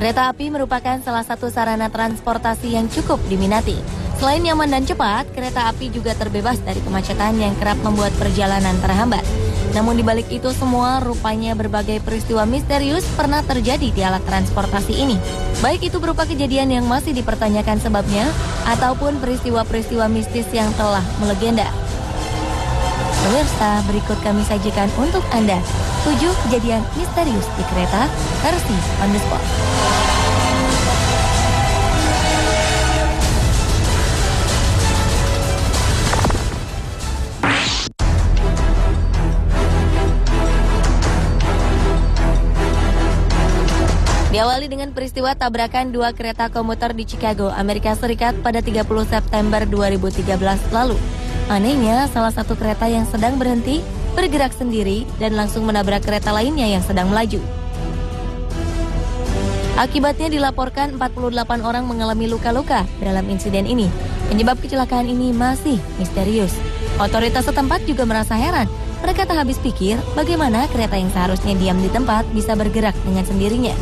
Kereta api merupakan salah satu sarana transportasi yang cukup diminati. Selain nyaman dan cepat, kereta api juga terbebas dari kemacetan yang kerap membuat perjalanan terhambat. Namun di balik itu semua, rupanya berbagai peristiwa misterius pernah terjadi di alat transportasi ini. Baik itu berupa kejadian yang masih dipertanyakan sebabnya, ataupun peristiwa-peristiwa mistis yang telah melegenda. Pemirsa, berikut kami sajikan untuk Anda 7 kejadian misterius di kereta versi on the spot. Diawali dengan peristiwa tabrakan dua kereta komuter di Chicago, Amerika Serikat pada 30 September 2013 lalu. Anehnya, salah satu kereta yang sedang berhenti bergerak sendiri dan langsung menabrak kereta lainnya yang sedang melaju. Akibatnya dilaporkan 48 orang mengalami luka-luka dalam insiden ini. Penyebab kecelakaan ini masih misterius. Otoritas setempat juga merasa heran. Mereka tak habis pikir bagaimana kereta yang seharusnya diam di tempat bisa bergerak dengan sendirinya.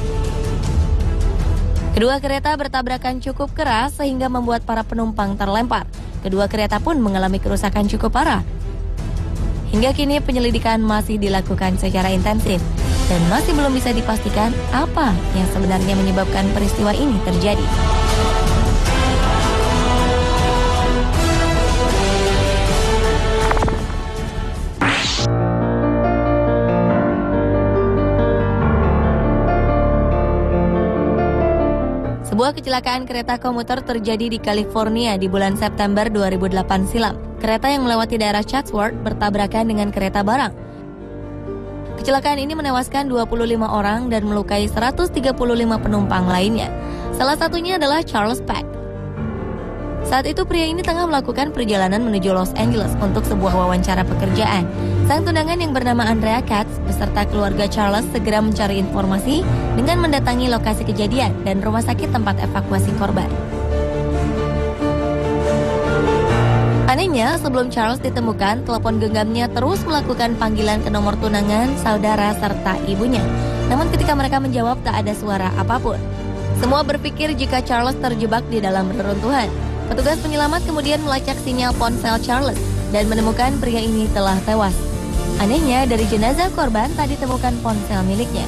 Kedua kereta bertabrakan cukup keras sehingga membuat para penumpang terlempar. Kedua kereta pun mengalami kerusakan cukup parah. Hingga kini penyelidikan masih dilakukan secara intensif dan masih belum bisa dipastikan apa yang sebenarnya menyebabkan peristiwa ini terjadi. Sebuah kecelakaan kereta komuter terjadi di California di bulan September 2008 silam. Kereta yang melewati daerah Chatsworth bertabrakan dengan kereta barang. Kecelakaan ini menewaskan 25 orang dan melukai 135 penumpang lainnya. Salah satunya adalah Charles Peck. Saat itu pria ini tengah melakukan perjalanan menuju Los Angeles untuk sebuah wawancara pekerjaan. Sang tunangan yang bernama Andrea Katz beserta keluarga Charles segera mencari informasi dengan mendatangi lokasi kejadian dan rumah sakit tempat evakuasi korban. Anehnya, sebelum Charles ditemukan, telepon genggamnya terus melakukan panggilan ke nomor tunangan, saudara, serta ibunya. Namun ketika mereka menjawab, tak ada suara apapun. Semua berpikir jika Charles terjebak di dalam reruntuhan. Petugas penyelamat kemudian melacak sinyal ponsel Charles dan menemukan pria ini telah tewas. Anehnya, dari jenazah korban tak ditemukan ponsel miliknya.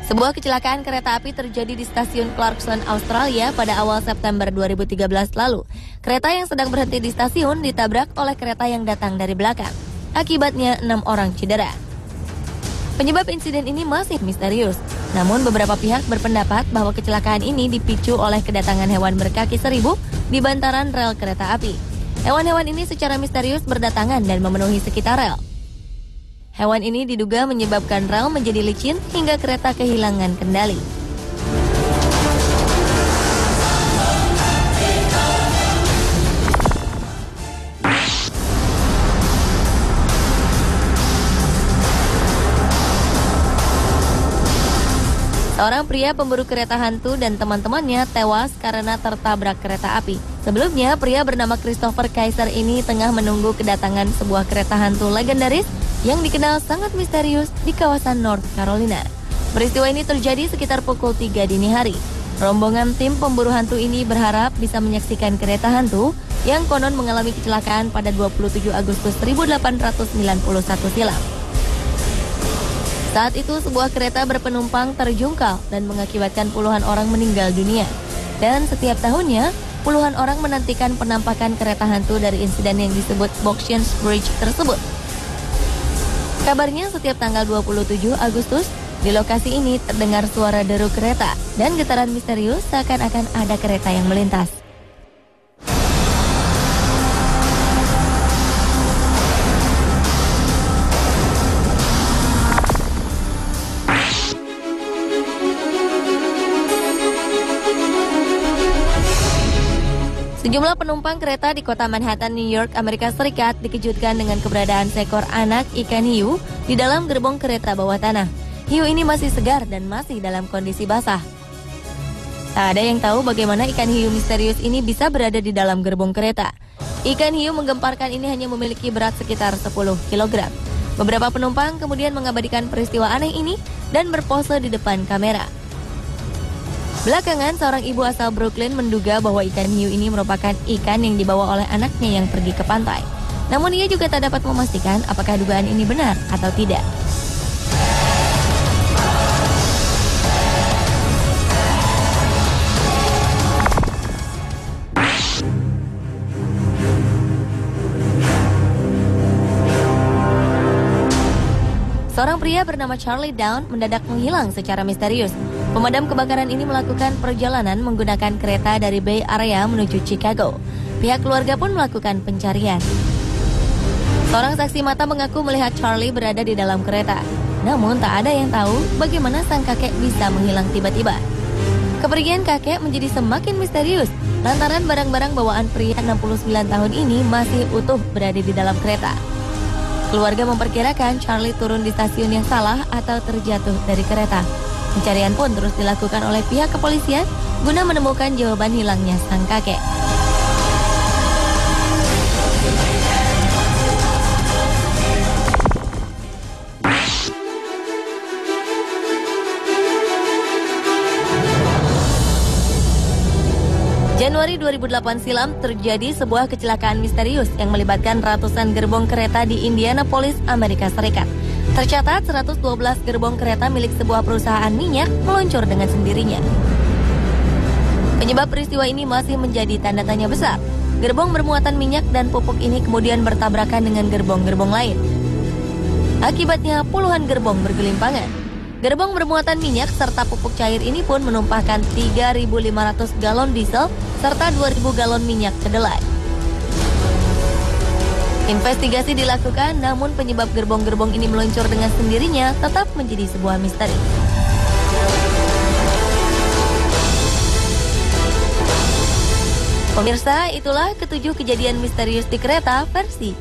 Sebuah kecelakaan kereta api terjadi di stasiun Clarkson, Australia pada awal September 2013 lalu. Kereta yang sedang berhenti di stasiun ditabrak oleh kereta yang datang dari belakang. Akibatnya 6 orang cedera. Penyebab insiden ini masih misterius. Namun beberapa pihak berpendapat bahwa kecelakaan ini dipicu oleh kedatangan hewan berkaki seribu di bantaran rel kereta api. Hewan-hewan ini secara misterius berdatangan dan memenuhi sekitar rel. Hewan ini diduga menyebabkan rel menjadi licin hingga kereta kehilangan kendali. Seorang pria pemburu kereta hantu dan teman-temannya tewas karena tertabrak kereta api. Sebelumnya, pria bernama Christopher Kaiser ini tengah menunggu kedatangan sebuah kereta hantu legendaris yang dikenal sangat misterius di kawasan North Carolina. Peristiwa ini terjadi sekitar pukul 3 dini hari. Rombongan tim pemburu hantu ini berharap bisa menyaksikan kereta hantu yang konon mengalami kecelakaan pada 27 Agustus 1891 silam. Saat itu sebuah kereta berpenumpang terjungkal dan mengakibatkan puluhan orang meninggal dunia. Dan setiap tahunnya, puluhan orang menantikan penampakan kereta hantu dari insiden yang disebut Boxians Bridge tersebut. Kabarnya setiap tanggal 27 Agustus, di lokasi ini terdengar suara deru kereta dan getaran misterius seakan-akan ada kereta yang melintas. Sejumlah penumpang kereta di kota Manhattan, New York, Amerika Serikat dikejutkan dengan keberadaan seekor anak ikan hiu di dalam gerbong kereta bawah tanah. Hiu ini masih segar dan masih dalam kondisi basah. Tak ada yang tahu bagaimana ikan hiu misterius ini bisa berada di dalam gerbong kereta. Ikan hiu menggemparkan ini hanya memiliki berat sekitar 10 kg. Beberapa penumpang kemudian mengabadikan peristiwa aneh ini dan berpose di depan kamera. Belakangan, seorang ibu asal Brooklyn menduga bahwa ikan hiu ini merupakan ikan yang dibawa oleh anaknya yang pergi ke pantai. Namun ia juga tak dapat memastikan apakah dugaan ini benar atau tidak. Seorang pria bernama Charlie Down mendadak menghilang secara misterius. Pemadam kebakaran ini melakukan perjalanan menggunakan kereta dari Bay Area menuju Chicago. Pihak keluarga pun melakukan pencarian. Seorang saksi mata mengaku melihat Charlie berada di dalam kereta. Namun tak ada yang tahu bagaimana sang kakek bisa menghilang tiba-tiba. Kepergian kakek menjadi semakin misterius lantaran barang-barang bawaan pria 69 tahun ini masih utuh berada di dalam kereta. Keluarga memperkirakan Charlie turun di stasiun yang salah atau terjatuh dari kereta. Pencarian pun terus dilakukan oleh pihak kepolisian guna menemukan jawaban hilangnya sang kakek. Januari 2008 silam terjadi sebuah kecelakaan misterius yang melibatkan ratusan gerbong kereta di Indianapolis, Amerika Serikat. Tercatat 112 gerbong kereta milik sebuah perusahaan minyak meluncur dengan sendirinya. Penyebab peristiwa ini masih menjadi tanda tanya besar. Gerbong bermuatan minyak dan pupuk ini kemudian bertabrakan dengan gerbong-gerbong lain. Akibatnya puluhan gerbong bergelimpangan. Gerbong bermuatan minyak serta pupuk cair ini pun menumpahkan 3.500 galon diesel serta 2.000 galon minyak kedelai. Investigasi dilakukan, namun penyebab gerbong-gerbong ini meluncur dengan sendirinya tetap menjadi sebuah misteri. Pemirsa, itulah ketujuh kejadian misterius di kereta versi